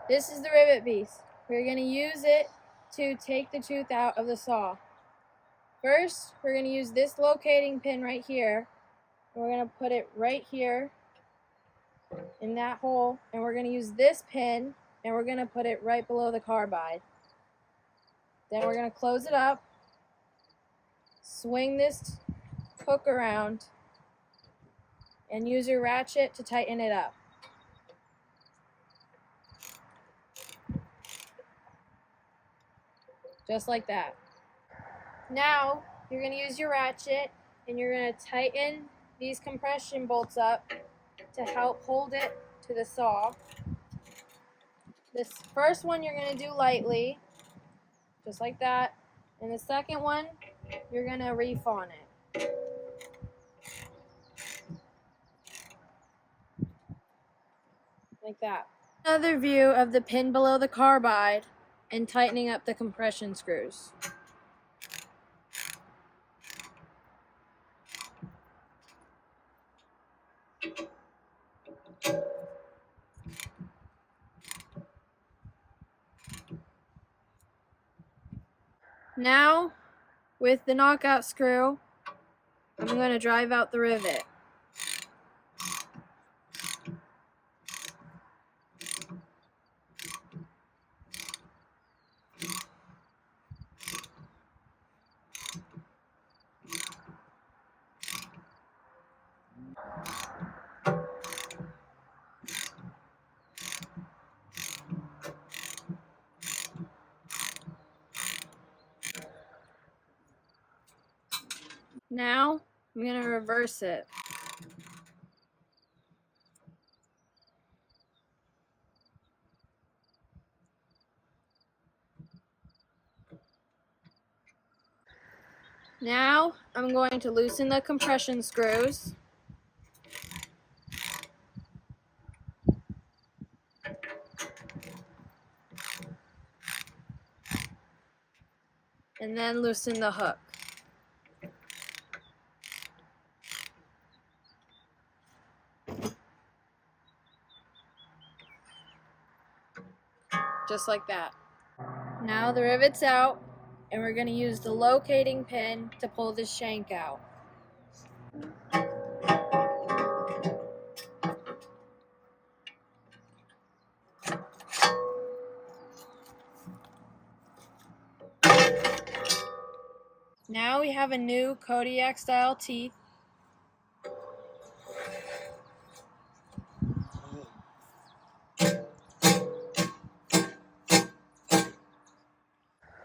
This is the Rivet Beast. We're going to use it to take the tooth out of the saw. First, we're going to use this locating pin right here. And we're going to put it right here in that hole. And we're going to use this pin and we're going to put it right below the carbide. Then we're going to close it up, swing this hook around, and use your ratchet to tighten it up. Just like that. Now, you're going to use your ratchet and you're going to tighten these compression bolts up to help hold it to the saw. This first one you're going to do lightly, just like that. And the second one, you're going to reef on it. Like that. Another view of the pin below the carbide and tightening up the compression screws. Now, with the knockout screw, I'm going to drive out the rivet. Now, I'm going to reverse it. Now, I'm going to loosen the compression screws. And then loosen the hook. Just like that. Now the rivet's out, and we're going to use the locating pin to pull this shank out. Now we have a new Kodiak style teeth.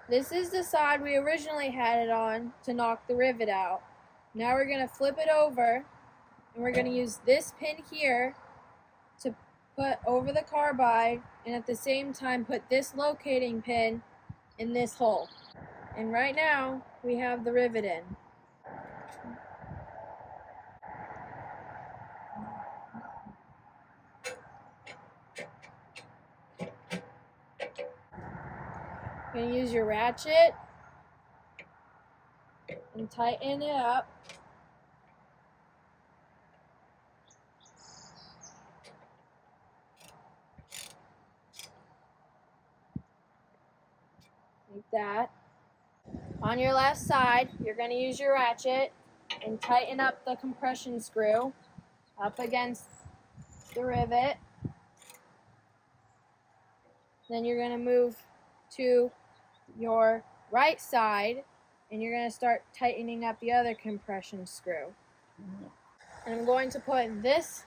This is the side we originally had it on to knock the rivet out. Now we're going to flip it over, and we're going to use this pin here to put over the carbide, and at the same time put this locating pin in this hole. And right now we have the rivet in. You're going to use your ratchet and tighten it up. Like that. On your left side, you're going to use your ratchet and tighten up the compression screw up against the rivet. Then you're going to move to your right side and you're going to start tightening up the other compression screw. And I'm going to put this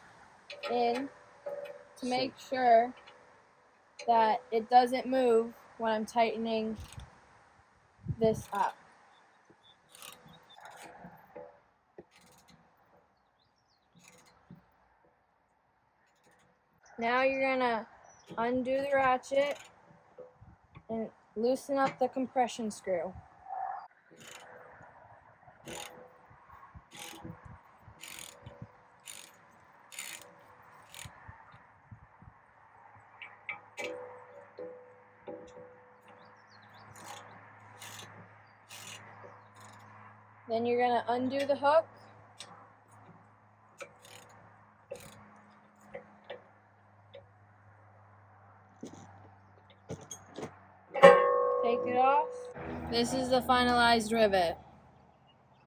in to make sure that it doesn't move when I'm tightening this up. Now you're going to undo the ratchet and loosen up the compression screw. Then you're going to undo the hook. take it off. This is the finalized rivet.